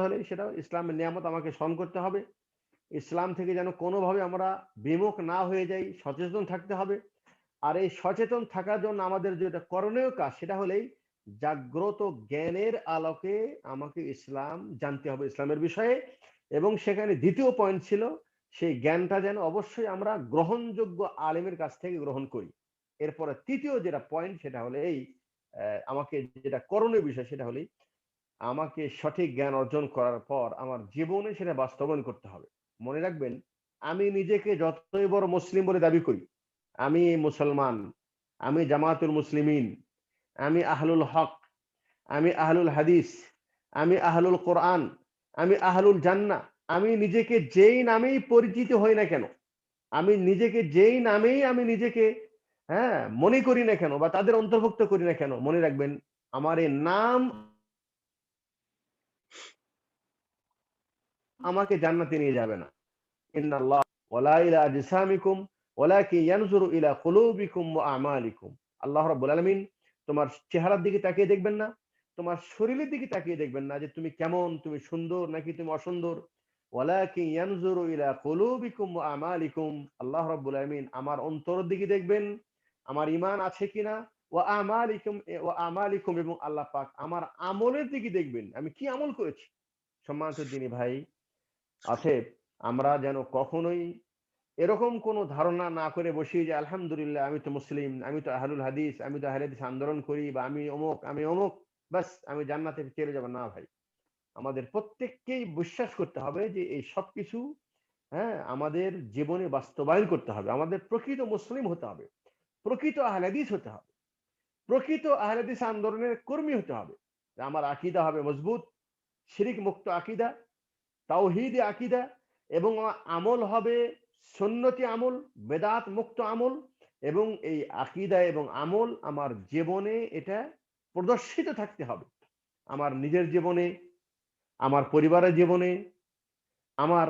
হলে সেটা ইসলামের নিয়ামত আমাকে স্মরণ করতে হবে। ইসলাম থেকে যেন কোনোভাবে আমরা বিমুখ না হয়ে যাই, সচেতন থাকতে হবে। আর এই সচেতন থাকার জন্য আমাদের যেটা করণীয় কাজ সেটা হলেই জাগ্রত জ্ঞানের আলোকে আমাকে ইসলাম জানতে হবে, ইসলামের বিষয়ে। এবং সেখানে দ্বিতীয় পয়েন্ট ছিল সেই জ্ঞানটা যেন অবশ্যই আমরা গ্রহণযোগ্য আলেমের কাছ থেকে গ্রহণ করি। এরপরে তৃতীয় যেটা পয়েন্ট সেটা হলে এই আমাকে যেটা করণীয় বিষয় সেটা হলেই আমাকে সঠিক জ্ঞান অর্জন করার পর আমার জীবনে সেটা বাস্তবায়ন করতে হবে। মনে রাখবেন, আমি নিজেকে যতই বড় মুসলিম বলে দাবি করি, আমি মুসলমান, আমি জামাতুল মুসলিমিন, আমি আহলুল হক, আমি আহলুল হাদিস, আমি আহলুল কোরআন, আমি আহলুল জান্নাহ, আমি নিজেকে যেই নামেই পরিচিত হই না কেন, আমি নিজেকে যেই নামেই আমি নিজেকে মনে করি না কেন বা তাদের অন্তর্ভুক্ত করি না কেন, মনে রাখবেন আমার এই নাম আমাকে জান্নাতে নিয়ে যাবে না। ইন্নাল্লাহ ওয়ালা ইলা আজসামিকুম ওয়ালাকিন ইয়ানজুরু ইলা কুলুবিকুম ওয়া আমালিকুম। আল্লাহ রাব্বুল আলামিন তোমার চেহারার দিকে তাকিয়ে দেখবেন না, তোমার শরীরের দিকে তাকিয়ে দেখবেন না যে তুমি কেমন, তুমি সুন্দর নাকি তুমি অসুন্দর। ওয়ালাকিন ইয়ানজুরু ইলা কুলুবিকুম ওয়া আমালিকুম। আল্লাহ রাব্বুল আলামিন আমার অন্তরের দিকে দেখবেন, আমার ঈমান আছে কিনা। ওয়া আমালিকুম এবং আল্লাহ পাক আমার আমলের দিকে দেখবেন, আমি কি আমল করেছি। সম্মানিত দিনী ভাই, অতএব আমরা যেন কখনোই এরকম কোনো ধারণা না করে বসি যে আলহামদুলিল্লাহ আমি তো মুসলিম, আমি তো আহলুল হাদিস, আমি তো আহলে হাদিস আন্দোলন করি, বা আমি অমুক আমি অমুক, বাস আমি জান্নাতে চলে যাব। না ভাই, আমাদের প্রত্যেককেই বিশ্বাস করতে হবে যে এই সবকিছু আমাদের জীবনে বাস্তবায়ন করতে হবে। আমাদের প্রকৃত মুসলিম হতে হবে, প্রকৃত আহলে হাদিস হতে হবে, প্রকৃত আহলে হাদিস আন্দোলনের কর্মী হতে হবে। আমার আকীদা হবে মজবুত, শিরিক মুক্ত আকীদা, তাওহীদি আকীদা, এবং আমল হবে সুন্নতি আমল, বেদাত মুক্ত আমল। এবং এই আকীদা এবং আমল আমার জীবনে এটা প্রদর্শিত থাকতে হবে, আমার নিজের জীবনে, আমার পরিবারের জীবনে, আমার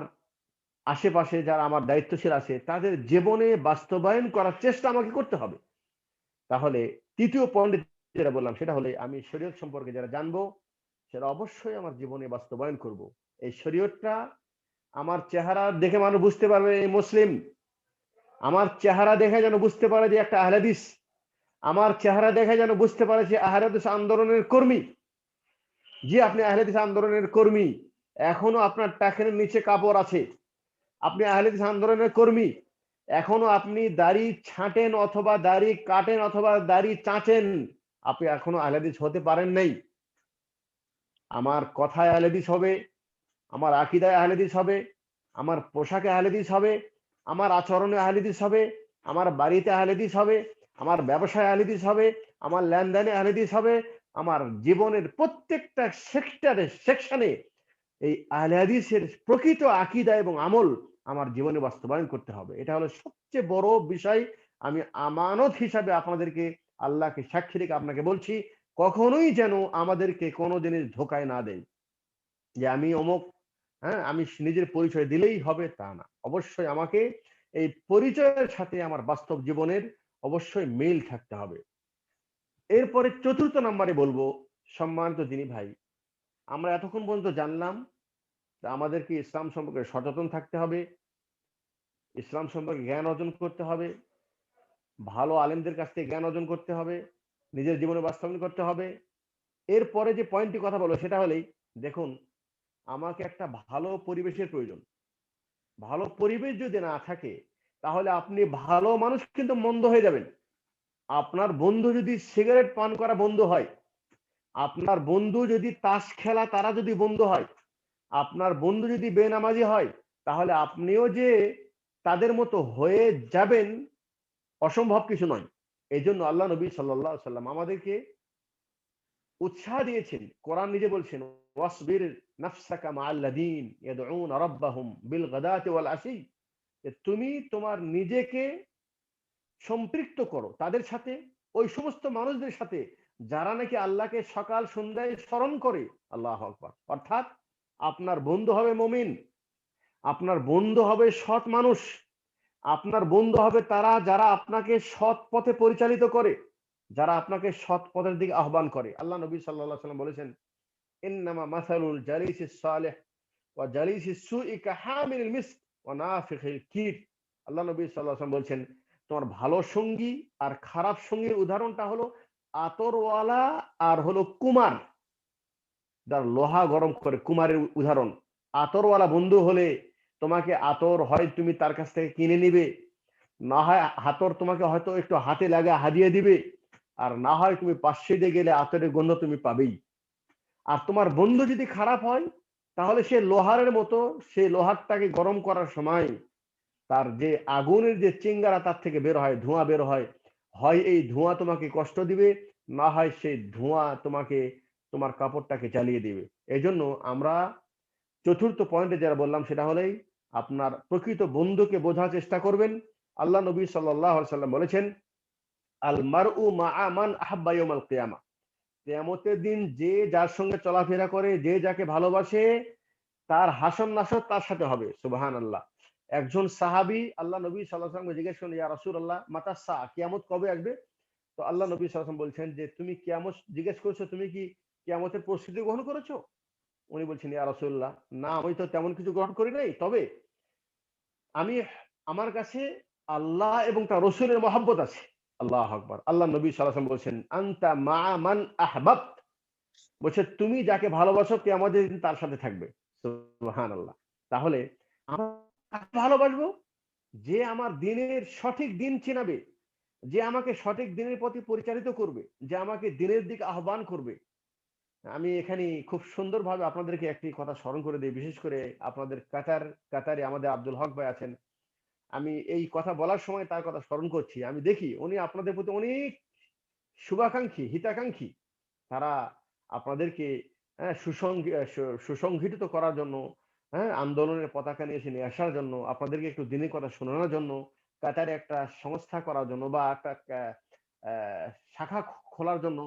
আশেপাশে যারা আমার দায়িত্বশীল আছে তাদের জীবনে বাস্তবায়ন করার চেষ্টা আমাকে করতে হবে। তাহলে তৃতীয় পয়েন্ট যেটা বললাম সেটা হলে আমি শরীয়ত সম্পর্কে যারা জানবো সেটা অবশ্যই আমার জীবনে বাস্তবায়ন করব। এই শরীয়তটা আমার চেহারা দেখে মানুষ বুঝতে পারবে এই মুসলিম, আমার চেহারা দেখে যেন বুঝতে পারে যে একটা আহলে হাদিস, আমার চেহারা দেখে যেন বুঝতে পারে যে আহলে হাদিস আন্দোলনের কর্মী। জি, আপনি আহলে হাদিস আন্দোলনের কর্মী, এখনো আপনার টাকের নিচে কাপড় আছে, আপনি আহলে হাদিস আন্দোলনের কর্মী, এখনো আপনি দাড়ি ছাঁটেন অথবা দাড়ি কাটেন অথবা দাড়ি চাঁচেন, আপনি এখনো আহলে হাদিস হতে পারেন নাই। আমার কথায় আহলে হাদিস হবে, আমার আকীদায় আহলে হাদিস হবে, আমার পোশাকে আহলে হাদিস হবে, আমার আচরণে আহলে হাদিস হবে, আমার বাড়িতে আহলে হাদিস হবে, আমার ব্যবসায় আহলে হাদিস হবে, আমার লেনদেনে আহলে হাদিস হবে, আমার জীবনের প্রত্যেকটা সেকশনে এই আহলে হাদিসের প্রকৃত আকীদা এবং আমল আমার জীবনে বাস্তবায়ন করতে হবে। এটা হলো সবচেয়ে বড় বিষয়। আমি আমানত হিসাবে আপনাদেরকে, আল্লাহকে সাক্ষী রেখে আপনাকে বলছি, কখনোই যেন আমাদেরকে কোনো জিনিস ধোকায় না দেয় যে আমি অমুক, আমি নিজের পরিচয় দিলেই হবে তা না। অবশ্যই আমাকে এই পরিচয়ের সাথে আমার বাস্তব জীবনের অবশ্যই মিল থাকতে হবে। এরপরে চতুর্থ নম্বরে বলবো, সম্মানিত দিনী ভাই, আমরা এতক্ষণ পর্যন্ত জানলাম যে আমাদেরকে ইসলাম সম্পর্কে সচেতন থাকতে হবে, ইসলাম সম্পর্কে জ্ঞান অর্জন করতে হবে, ভালো আলেমদের কাছ থেকে জ্ঞান অর্জন করতে হবে, নিজের জীবনে বাস্তবায়ন করতে হবে। এরপরে যে পয়েন্টটি কথা বলো সেটা হলেই, দেখুন, আমাকে একটা ভালো পরিবেশের প্রয়োজন। ভালো পরিবেশ যদি না থাকে তাহলে আপনি ভালো মানুষ কিন্তু মন্দ হয়ে যাবেন। আপনার বন্ধু যদি সিগারেট পান করা বন্ধু হয়, আপনার বন্ধু যদি তাস খেলা তারা যদি বন্ধু হয়, আপনার বন্ধু যদি বেনামাজি হয়, তাহলে আপনিও যে তাদের মতো হয়ে যাবেন অসম্ভব কিছু নয়। এই জন্য আল্লাহ নবী সাল্লাল্লাহু আলাইহি সাল্লাম আমাদেরকে উৎসাহ দিয়েছেন। কোরআন নিজে বলছেন, ওয়াসবির নাফসাকা মাআল্লাযীন ইয়াদউনা রাব্বাহুম বিল গাদাতি ওয়াল আশি, তুমি তোমার নিজেকে সম্পৃক্ত করো তাদের সাথে, ওই সমস্ত মানুষদের সাথে যারা নাকি আল্লাহকে সকাল সন্ধ্যায় স্মরণ করে। আল্লাহু আকবার। অর্থাৎ আপনার বন্ধু হবে মুমিন, আপনার বন্ধু হবে সৎ মানুষ, আপনার বন্ধু হবে তারা যারা আপনাকে সৎ পথে পরিচালিত করে, যারা আপনাকে সৎ পথের দিকে আহ্বান করে। আল্লাহ নবী সাল্লাল্লাহু আলাইহি ওয়াসাল্লাম বলেছেন, ইন্নামা মাসালুল জালিসিস সালিহ ওয়া জালিসিস সুই কাহামিলিল মিস্ক ওয়া নাফিখিল কির। আল্লাহ নবী সাল্লাল্লাহু আলাইহি ওয়াসাল্লাম বলছেন, তোমার ভালো সঙ্গী আর খারাপ সঙ্গীর উদাহরণটা হলো আতরওয়ালা আর হলো কুমার, যার লোহা গরম করে, কুমারের উদাহরণ। আতরওয়ালা বন্ধু হলে তোমাকে আতর হয় তুমি তার কাছ থেকে কিনে নিবে, না হয় হাতর তোমাকে হয়তো একটু হাতে লাগা হারিয়ে দিবে, আর না হয় তুমি পাশে দিয়ে গেলে আতরের গন্ধ তুমি পাবেই। আর তোমার বন্ধু যদি খারাপ হয় তাহলে সে লোহারের মতো, সে লোহারটাকে গরম করার সময় তার যে আগুনের যে চিঙ্গারা তার থেকে বের হয়, ধোঁয়া বের হয়, হয় এই ধোঁয়া তোমাকে কষ্ট দিবে, না হয় সেই ধোঁয়া তোমাকে তোমার কাপড়টাকে জ্বালিয়ে দিবে। এই জন্য আমরা চতুর্থ পয়েন্টে যারা বললাম সেটা হলেই আপনার প্রকৃত বন্ধুকে বোঝার চেষ্টা করবেন। আল্লাহ নবী সাল্লাল্লাহু আলাইহি সাল্লাম বলেছেন, আল মারউ মাআ মান আহাব্বা ইয়াউমাল কিয়ামা। কিয়ামতের দিন যে যার সঙ্গে চলাফেরা করে, যে যাকে ভালোবাসে, তার হাসন নাসর তার সাথে হবে। সুবহানাল্লাহ। একজন সাহাবী আল্লাহ নবী সাল্লাল্লাহু আলাইহি ওয়াসাল্লামকে জিজ্ঞেস করলেন, ইয়া রাসূলুল্লাহ মাতা সা, কিয়ামত কবে আসবে? তো আল্লাহ নবী সাল্লাল্লাহু আলাইহি ওয়াসাল্লাম বলছেন যে, তুমি কিয়ামত জিজ্ঞেস করছো, তুমি কি কিয়ামতের প্রস্তুতি গ্রহণ করেছো? উনি বলছেন, ইয়া রাসূলুল্লাহ, না আমি তো তেমন কিছু গ্রহণ করি নাই, তবে আমি, আমার কাছে আল্লাহ এবং তার রসুলের মহব্বত আছে। আল্লাহু আকবার। আল্লাহ নবী সাল্লাল্লাহু আলাইহি ওয়াসাল্লাম বলছেন, আনতা মা মান আহবাব, বলছে তুমি যাকে ভালোবাসো কিয়ামতের দিন তার সাথে থাকবে। সুবহানাল্লাহ। তাহলে আমরা কাকে ভালোবাসবো? যে আমার দিনের সঠিক দিন চিনাবে, যে আমাকে সঠিক দিনের প্রতি পরিচালিত করবে, যে আমাকে দিনের দিকে আহ্বান করবে। আমি এখানে খুব সুন্দরভাবে আপনাদেরকে একটি কথা স্মরণ করে দিই, বিশেষ করে আপনাদের কাতারে আমাদের আব্দুল হক ভাই আছেন। আমি এই কথা বলার সময় তার কথা স্মরণ করছি। আমি দেখি উনি আপনাদের প্রতি অনেক শুভাকাঙ্ক্ষী, হিতাকাঙ্ক্ষী। তারা আপনাদেরকে সুসংগঠিত করার জন্য, আন্দোলনের পতাকা নিয়ে আসার জন্য, আপনাদেরকে একটু দিনের কথা শোনানোর জন্য, কাতারে একটা সংস্থা করার জন্য বা একটা শাখা খোলার জন্য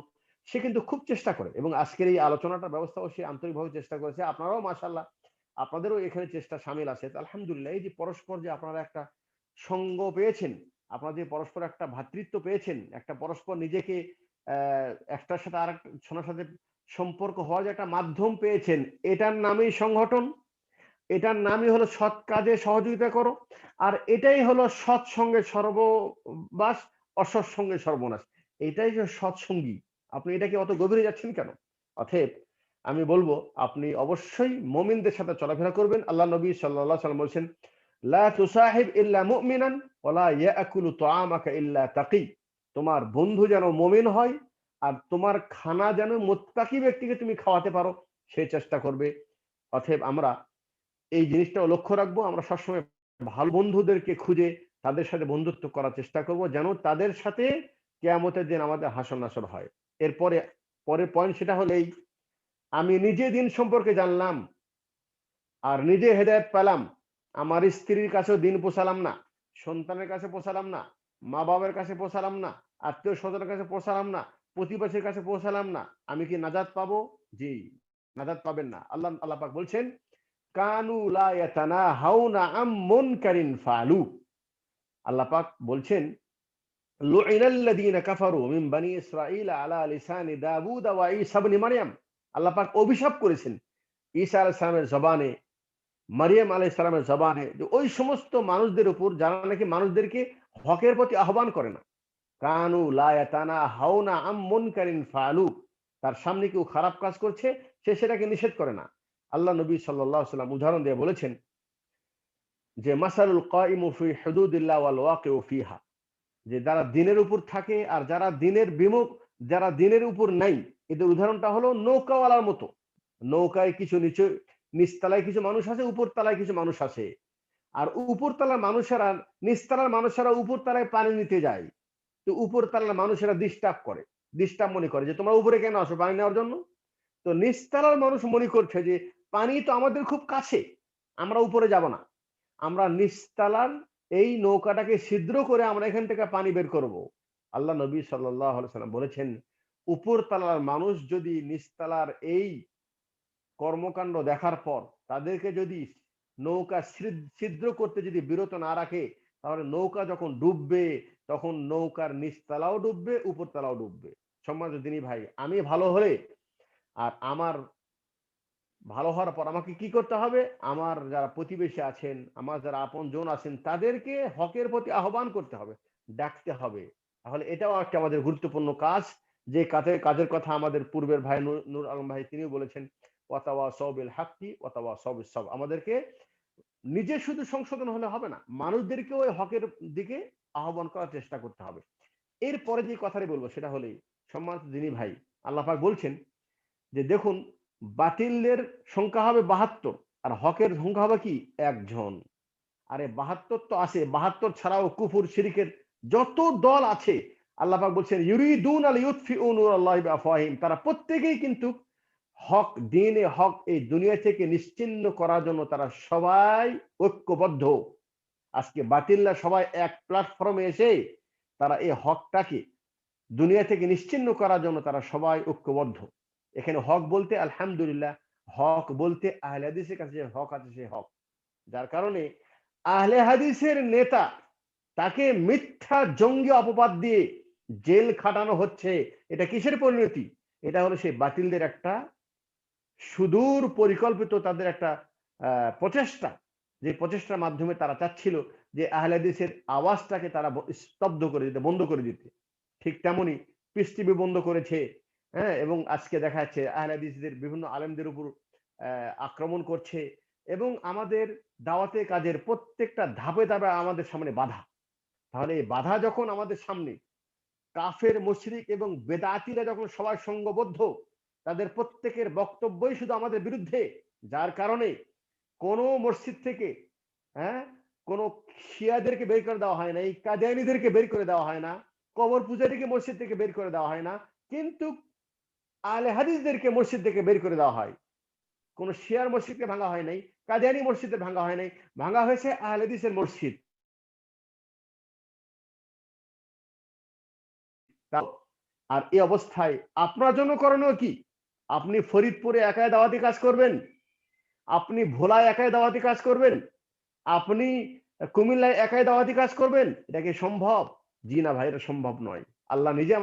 সে কিন্তু খুব চেষ্টা করে, এবং আজকের এই আলোচনাটার ব্যবস্থাও সে আন্তরিকভাবে চেষ্টা করেছে। আপনারাও মাশাআল্লাহ, আপনাদেরও এখানে চেষ্টা সামিল আছে। আলহামদুলিল্লাহ, এই যে পরস্পর যে আপনারা একটা সঙ্গ পেয়েছেন, আপনারা যে পরস্পর একটা ভ্রাতৃত্ব পেয়েছেন, একটা পরস্পর নিজেকে একটার সাথে আরেকটার সাথে সম্পর্ক হওয়ার যে একটা মাধ্যম পেয়েছেন, এটার নামই সংগঠন, এটার নামই হলো সৎ কাজে সহযোগিতা করো। আর এটাই হলো সৎসঙ্গের সর্ববাস, অসৎ সঙ্গের সর্বনাশ। এটাই যে সৎসঙ্গী। আপনি এটাকে অত গভীরে যাচ্ছেন কেন? অতএব আমি বলবো, আপনি অবশ্যই মুমিনদের সাথে চলাফেরা করবেন। আল্লাহ নবী সাল্লাল্লাহু আলাইহি ওয়াসাল্লাম বলছেন, লা তুসাহিব ইল্লা মুমিনান ওয়া লা ইয়াকুলু তুআমাকা ইল্লা তাকি। তোমার বন্ধু যেন মুমিন হয়, আর তোমার খানা যেন মুত্তাকি ব্যক্তিকে তুমি খাওয়াতে পারো, সেই চেষ্টা করবে। অতএব আমরা এই জিনিসটাও লক্ষ্য রাখবো, আমরা সবসময় ভালো বন্ধুদেরকে খুঁজে তাদের সাথে বন্ধুত্ব করার চেষ্টা করব, যেন তাদের সাথে কিয়ামতের দিন আমাদের হাসর নাসর হয়। এরপরে পরের পয়েন্ট সেটা হলো এই, আমি নিজে দিন সম্পর্কে জানলাম আর নিজে হেদায়েত পেলাম, আমার স্ত্রীর কাছেও দিন পৌঁছালাম না, সন্তানের কাছে পৌঁছালাম না, মা বাবার কাছে পৌঁছালাম না, আত্মীয় স্বজনের কাছে পৌঁছালাম না, প্রতিবেশীর কাছে পৌঁছালাম না, আমি কি নাজাত পাবো? জি, নাজাত পাবেন না। আল্লাহ পাক বলছেন, কানু লা ইয়াতানাহাউনা আম মুনকারিন ফালু। আল্লাহ পাক বলছেন, লুইনাল্লাযীনা কাফারু মিন বানি ইসরাঈল আলা লিসানি দাউদ ওয়া ঈসা ইবনে মারইয়াম। আল্লাহ পাক অভিশাপ করেছেন ঈসা আলাইহিস সালামের জবানে, মারিয়াম আলাইহিস সালামের জবানে, যে ওই সমস্ত মানুষদের উপর যারা নাকি মানুষদেরকে হকের প্রতি আহ্বান করে না। কানু লা ইয়াতানাহাউনা আম মুনকারিন ফালু, তার সামনে কেউ খারাপ কাজ করছে, সে সেটাকে নিষেধ করে না। আল্লাহ নবী সাল্লাল্লাহু আলাইহি ওয়াসাল্লাম উদাহরণ দিয়ে বলেছেন যে, মাসালুল কাইমু ফি হুদুদিল্লাহ ওয়াল ওয়াকিউ ফিহা, যে যারা দিনের উপর থাকে আর যারা দিনের বিমুখ, যারা দিনের উপর নাই, এদের উদাহরণটা হলো নৌকাওয়ালার মতো। নৌকায় কিছু নিচতলায় কিছু মানুষ আছে, উপর তলায় কিছু মানুষ আছে। আর উপর তলার মানুষেরা, নিচতলার মানুষেরা উপর তলায় পানি নিতে যায়। তো উপর তলার মানুষেরা ডিস্টার্ব মনে করে যে তোমরা উপরে কেন আসো পানি নেওয়ার জন্য। তো নিচতলার মানুষ মনে করছে যে পানি তো আমাদের খুব কাছে, আমরা উপরে যাব না, আমরা নিচতলার এই নৌকাটাকে ছিদ্র করে আমরা এখান থেকে পানি বের করব। আল্লাহ নবী সাল্লাল্লাহু আলাইহি সাল্লাম বলেছেন, উপর তলার মানুষ যদি নিচতলার এই কর্মকাণ্ড দেখার পর তাদেরকে যদি নৌকা ছিদ্র করতে যদি বিরত না রাখে, তাহলে নৌকা যখন ডুববে তখন নৌকার নিচতলাও ডুববে, উপরতলাও ডুববে। সম্মানিত দিনী ভাই, আমি ভালো হলে আর আমার ভালো হওয়ার পর আমাকে কি করতে হবে? আমার যারা প্রতিবেশী আছেন, আমার যারা আপনজন আছেন তাদেরকে হকের প্রতি আহ্বান করতে হবে, ডাকতে হবে। তাহলে এটাও একটা আমাদের গুরুত্বপূর্ণ কাজ, যে কাজের কথা আমাদের পূর্বের ভাই নূর আলম ভাই তিনিও বলেছেন, ওয়াতাওয়াসাউ বিল হাক্কি ওয়াতাওয়াসাউ বিস সাবর। আমাদেরকে নিজে শুধু সংশোধন হলে হবে না, মানুষদেরকেও ওই হকের দিকে আহ্বান করার চেষ্টা করতে হবে। এরপরে যে কথাটি বলবো সেটা হলেই, সম্মানিত দিনী ভাই, আল্লাহ পাক বলছেন যে দেখুন, বাতিলের সংখ্যা হবে 72 আর হকের সংখ্যা হবে কি? একজন। আরে 72 তো আছে, 72 ছাড়াও কুফুর শিরকের যত দল আছে, আল্লাহ পাক বলছেন ইউরিদুন আল ইউতফিউ নূরাল্লাহি বিআফওয়াহিম, তারা প্রত্যেকেই কিন্তু হক দ্বীনে হক এই দুনিয়া থেকে নিশ্চিহ্ন করার জন্য তারা সবাই ঐক্যবদ্ধ। আজকে বাতিলরা সবাই এক প্ল্যাটফর্মে এসে তারা এই হকটাকে দুনিয়া থেকে নিশ্চিহ্ন করার জন্য তারা সবাই ঐক্যবদ্ধ। এখানে হক বলতে আলহামদুলিল্লাহ, হক বলতে আহলে হাদিসের কাছে যে হক আছে সে হক। যার কারণে আহলে হাদিসের নেতা তাকে মিথ্যা জঙ্গি অপবাদ দিয়ে জেল খাটানো হচ্ছে। এটা কিসের পরিণতি? এটা হলো সেই বাতিলদের একটা সুদূর পরিকল্পিত তাদের একটা প্রচেষ্টা, যে প্রচেষ্টার মাধ্যমে তারা চাচ্ছিল যে আহলে হাদিসের আওয়াজটাকে তারা স্তব্ধ করে দিতে, বন্ধ করে দিতে। ঠিক তেমনি পিস টিভি বন্ধ করেছে, হ্যাঁ, এবং আজকে দেখা যাচ্ছে আহলে হাদিসদের বিভিন্ন আলেমদের উপর আক্রমণ করছে, এবং আমাদের দাওয়াতে কাজের প্রত্যেকটা ধাপে ধাপে আমাদের সামনে বাধা। তাহলে এই বাধা যখন আমাদের সামনে, কাফের মুশরিক এবং বেদাতিরা যখন সবাই সঙ্গবদ্ধ, তাদের প্রত্যেকের বক্তব্যই শুধু আমাদের বিরুদ্ধে, যার কারণে কোনো মসজিদ থেকে, হ্যাঁ, কোনো শিয়াদেরকে বের করে দেওয়া হয় না, এই কাদিয়ানীদেরকে বের করে দেওয়া হয় না, কবর পূজারীকে মসজিদ থেকে বের করে দেওয়া হয় না, কিন্তু আহলে হাদিসদেরকে মসজিদ থেকে বের করে দেওয়া হয়। কোন শিয়ার মসজিদকে ভাঙা হয় নাই, কাদিয়ানী মসজিদে ভাঙা হয় নাই, ভাঙা হয়েছে আহলে হাদিসের মসজিদ। আর এই অবস্থায় আপনার জন্য করণীয় কি? আপনি ফরিদপুরে একাই দাওয়াতি কাজ করবেন? আপনি ভোলায় একাই দাওয়াতি কাজ করবেন? আপনি কুমিল্লায় একাই দাওয়াতি কাজ করবেন? এটা কি সম্ভব? জি না ভাই, এটা সম্ভব নয়। আল্লাহ নিজে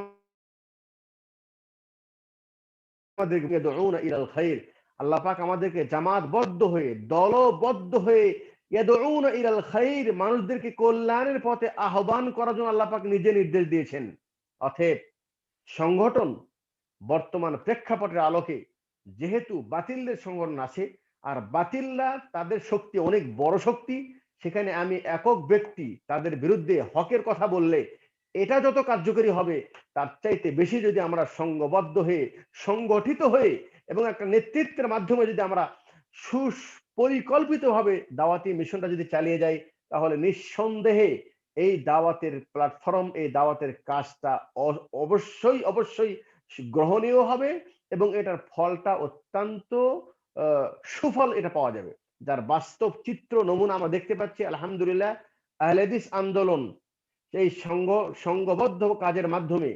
আমাদেরকে ইয়াদউনা ইলাল খাইর, আল্লাহ পাক আমাদেরকে জামাতবদ্ধ হয়ে, দলবদ্ধ হয়ে ইয়াদউনা ইলাল খাইর, মানুষদেরকে কল্যাণের পথে আহ্বান করার জন্য আল্লাহ পাক নিজে নির্দেশ দিয়েছেন। অতএব সংগঠন বর্তমান প্রেক্ষাপটের আলোকে, যেহেতু বাতিলদের সংগঠন আছে, আর বাতিলরা তাদের শক্তি অনেক বড় শক্তি, সেখানে আমি একক ব্যক্তি তাদের বিরুদ্ধে হকের কথা বললে এটা যত কার্যকরী হবে, তার চাইতে বেশি যদি আমরা সংঘবদ্ধ হয়ে, সংগঠিত হয়ে, এবং একটা নেতৃত্বের মাধ্যমে যদি আমরা সুপরিকল্পিতভাবে দাওয়াতি মিশনটা যদি চালিয়ে যাই, তাহলে নিঃসন্দেহে এই দাওয়াতের প্ল্যাটফর্ম, এই দাওয়াতের কাজটা অবশ্যই অবশ্যই গ্রহণীয় হবে, এবং এটার ফলটা অত্যন্ত সুফল এটা পাওয়া যাবে, যার বাস্তব চিত্র নমুনা আমরা দেখতে পাচ্ছি আলহামদুলিল্লাহ। আহলে হাদিস আন্দোলন সেই সংঘবদ্ধ কাজের মাধ্যমে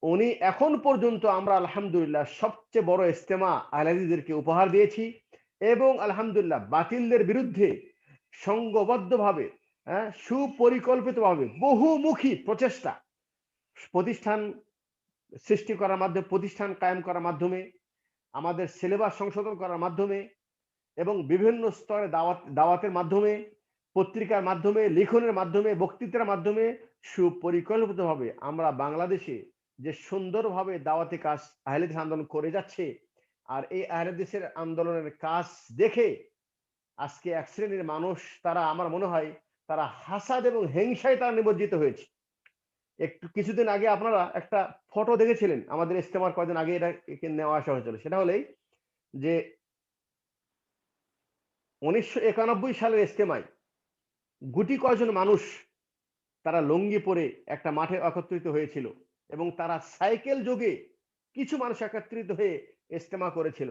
উনি এখন পর্যন্ত আমরা আলহামদুলিল্লাহ সবচেয়ে বড় ইজতেমা আহলে হাদিসদেরকে উপহার দিয়েছি, এবং আলহামদুলিল্লাহ বাতিলদের বিরুদ্ধে সংঘবদ্ধভাবে, সুপরিকল্পিতভাবে বহুমুখী প্রচেষ্টা, প্রতিষ্ঠান সৃষ্টি করার মাধ্যমে, প্রতিষ্ঠান কায়েম করার মাধ্যমে, আমাদের সিলেবাস সংশোধন করার মাধ্যমে, এবং বিভিন্ন স্তরে দাওয়াতের মাধ্যমে, পত্রিকার মাধ্যমে, লিখনের মাধ্যমে, বক্তৃতার মাধ্যমে সুপরিকল্পিতভাবে আমরা বাংলাদেশে যে সুন্দরভাবে দাওয়াতি কাজ আহলে হাদিস আন্দোলন করে যাচ্ছে, আর এই আহলে হাদিসের আন্দোলনের কাজ দেখে আজকে এক শ্রেণীর মানুষ, তারা আমার মনে হয় তারা হাসাদ এবং হিংসায় তারা নিমজ্জিত হয়েছে। একটু কিছুদিন আগে আপনারা একটা ফটো দেখেছিলেন, আমাদের ইজতেমার কয়েকদিন আগে এটা নেওয়া আসা হয়েছিল, সেটা হলেই যে 1991 সালের ইজতেমায় গুটি কয়েকজন মানুষ তারা লুঙ্গি পরে একটা মাঠে একত্রিত হয়েছিল, এবং তারা সাইকেল যোগে কিছু মানুষ একত্রিত হয়ে ইজতেমা করেছিল।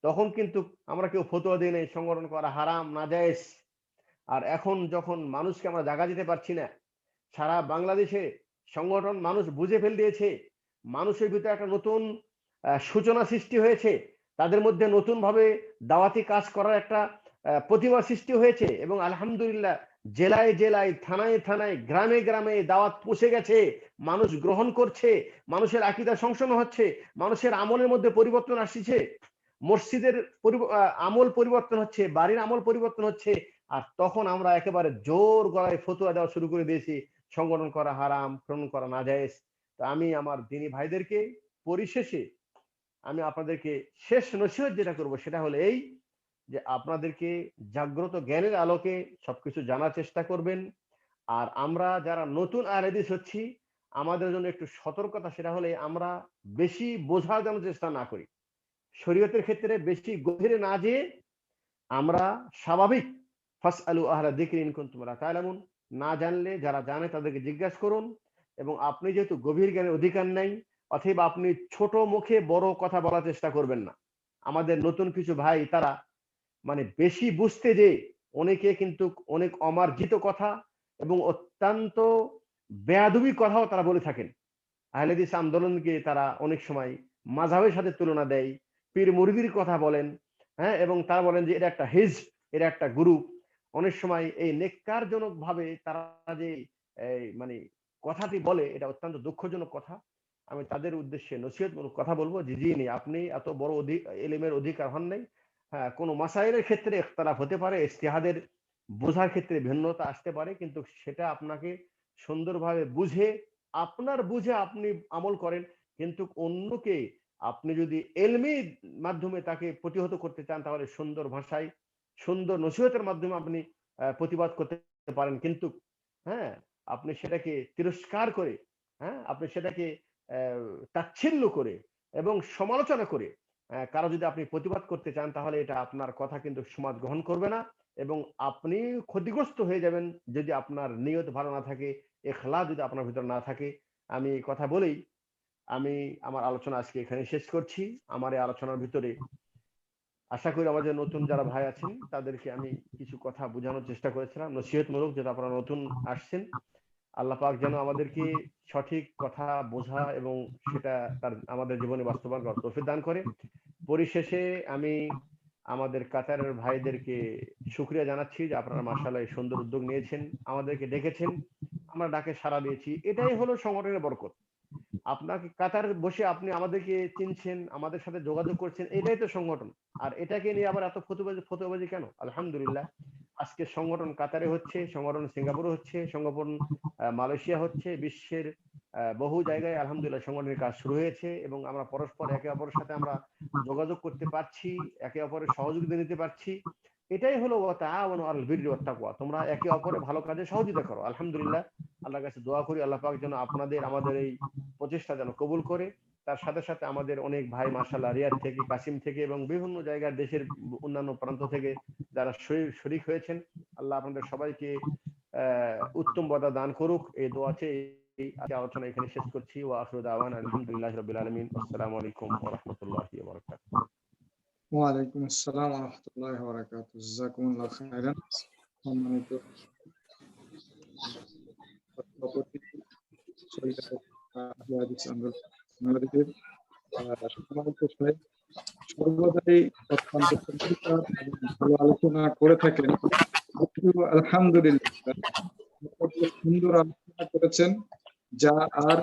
তখন কিন্তু আমরা কেউ ফতোয়া দিই নাই সংগঠন করা হারাম নাজায়েজ। আর এখন যখন মানুষকে আমরা জায়গা দিতে পারছি না, সারা বাংলাদেশে সংগঠন মানুষ বুঝে ফেল দিয়েছে, মানুষের ভিতরে একটা নতুন সূচনা সৃষ্টি হয়েছে, তাদের মধ্যে নতুন ভাবে দাওয়াতি কাজ করার একটা প্রতিভা সৃষ্টি হয়েছে, এবং আলহামদুলিল্লাহ জেলায় জেলায়, থানায় থানায়, গ্রামে গ্রামে দাওয়াত পৌঁছে গেছে, মানুষ গ্রহণ করছে, মানুষের আকীদা সংশোধন হচ্ছে, মানুষের আমলের মধ্যে পরিবর্তন আসছে। মসজিদের আমল পরিবর্তন হচ্ছে, বাড়ির আমল পরিবর্তন হচ্ছে, আর তখন আমরা একেবারে জোর গলায় ফতুয়া দেওয়া শুরু করে দিয়েছি সংগঠন করা হারাম, খনন করা নাজায়েজ। তো আমি আমার দিনী ভাইদেরকে পরিশেষে আমি আপনাদেরকে শেষ নসিহত যেটা করব সেটা হলো এই, যে আপনাদেরকে জাগ্রত জ্ঞানের আলোকে সবকিছু জানার চেষ্টা করবেন। আর আমরা যারা নতুন আহলে হাদিস হচ্ছি, আমাদের জন্য একটু সতর্কতা, সেটা হলে আমরা বেশি বোঝার জন্য চেষ্টা না করি, শরীয়তের ক্ষেত্রে বেশি গভীরে না যেয়ে আমরা স্বাভাবিক ফাসআলু আহলা যিকরি ইন কুনতুম লা তা'লামুন, না জানলে যারা জানে তাদেরকে জিজ্ঞাসা করুন। এবং আপনি যেহেতু গভীর জ্ঞানের অধিকার নাই, অথবা আপনি ছোট মুখে বড় কথা বলার চেষ্টা করবেন না। আমাদের নতুন কিছু ভাই তারা মানে বেশি বুঝতে যে অনেকে কিন্তু অনেক অমার্জিত কথা এবং অত্যন্ত বেয়াদবি কথাও তারা বলে থাকেন। আহলে হাদিস আন্দোলনকে তারা অনেক সময় মাযহাবের সাথে তুলনা দেয়, পীর মুরিদির কথা বলেন, হ্যাঁ, এবং তারা বলেন যে এটা একটা হিজব, এটা একটা গ্রুপ। অনেক সময় এই নেককারজনক ভাবে তারা যে মানে কথাটি বলে, এটা অত্যন্ত দুঃখজনক কথা। আমি তাদের উদ্দেশ্যে নসিহতমূলক কথা বলবো যে জি নি, আপনি এত বড় এলেমের অধিকার হন নাই। হ্যাঁ, কোনো মাসাইলের ক্ষেত্রে ইখতিলাফ হতে পারে, ইজতিহাদের বোঝার ক্ষেত্রে ভিন্নতা আসতে পারে, কিন্তু সেটা আপনাকে সুন্দরভাবে বুঝে আপনার বুঝে আপনি আমল করেন। কিন্তু অন্যকে আপনি যদি এলমি মাধ্যমে তাকে প্রতিহত করতে চান, তাহলে সুন্দর ভাষায় সুন্দর নসিহতের মাধ্যমে আপনি প্রতিবাদ করতে পারেন। কিন্তু হ্যাঁ, আপনি সেটাকে তিরস্কার করে, হ্যাঁ, আপনি সেটাকে তাচ্ছিল্য করে এবং সমালোচনা করে কারো যদি আপনি প্রতিবাদ করতে চান, তাহলে এটা আপনার কথা কিন্তু সমাজ গ্রহণ করবে না, এবং আপনি ক্ষতিগ্রস্ত হয়ে যাবেন যদি আপনার নিয়ত ভালো না থাকে, এখলাস যদি আপনার ভিতর না থাকে। আমি কথা বলেই আমি আমার আলোচনা আজকে এখানে শেষ করছি। আমার এই আলোচনার ভিতরে আশা করি আমাদের নতুন যারা ভাই আছেন তাদেরকে আমি কিছু কথা বোঝানোর চেষ্টা করেছিলাম নসিহতমূলক, যেটা আপনারা নতুন আসছেন। আল্লাহ পাক যেন আমাদেরকে সঠিক কথা বোঝা এবং সেটা তার আমাদের জীবনে বাস্তবায়ন করার তৌফিক দান করে। পরিশেষে আমি আমাদের কাতারের ভাইদেরকে শুকরিয়া জানাচ্ছি যে আপনারা মাশাআল্লাহ এই সুন্দর উদ্যোগ নিয়েছেন, আমাদেরকে ডেকেছেন, আমরা ডাকে সাড়া দিয়েছি। এটাই হলো সংগঠনের বরকত। আপনাকে কাতারে বসে আপনি আমাদেরকে চিনছেন, আমাদের সাথে যোগাযোগ করছেন, এটাই তো সংগঠন। আর এটাকে নিয়ে আবার এত ফতুয়াবাজি কেন? আলহামদুলিল্লাহ, আজকে সংগঠন কাতারে হচ্ছে, সংগঠন সিঙ্গাপুরে হচ্ছে, সংগঠন মালয়েশিয়া হচ্ছে, বিশ্বের বহু জায়গায় আলহামদুলিল্লাহ সংগঠনের কাজ শুরু হয়েছে, এবং আমরা পরস্পর একে অপরের সাথে আমরা যোগাযোগ করতে পারছি, একে অপরের সহযোগিতা নিতে পারছি। এটাই হলো ওয়া তাআওয়ানু আলাল বিররি ওয়াত তাকওয়া, তোমরা একে অপরের ভালো কাজে সহযোগিতা করো। আলহামদুলিল্লাহ, আল্লাহর কাছে দোয়া করি আল্লাহ পাক যেন আপনাদের আমাদের এই প্রচেষ্টা যেন কবুল করে। তার সাথে সাথে আমাদের অনেক ভাই মাশাআল্লাহ রিয়াদ থেকে, কাসিম থেকে এবং বিভিন্ন জায়গার দেশের অন্যান্য প্রান্ত থেকে যারা শরীক হয়েছেন, আল্লাহ আপনাদের সবাইকে উত্তম বদা দান করুক, এই দোয়া চেয়ে এই আলোচনা এখানে শেষ করছি। ওয়া আখিরু দাওয়ানা আলহামদুলিল্লাহি রাব্বিল আলামিন। আসসালামু আলাইকুম ওয়া রাহমাতুল্লাহি ওয়া বারাকাতুহু। ওয়ালাইকুম আসসালাম ওয়া রাহমাতুল্লাহি ওয়া বারাকাতুহু। জাযাকুমুল্লাহু খাইরান। সম্মানিত সভাপতি বাংলাদেশের সম্মানিত সাহেব, সর্বদাই অত্যন্ত চমৎকার এবং ভালো আলোচনা করে থাকেন। আলহামদুলিল্লাহ সুন্দর আলোচনা করেছেন, যা আর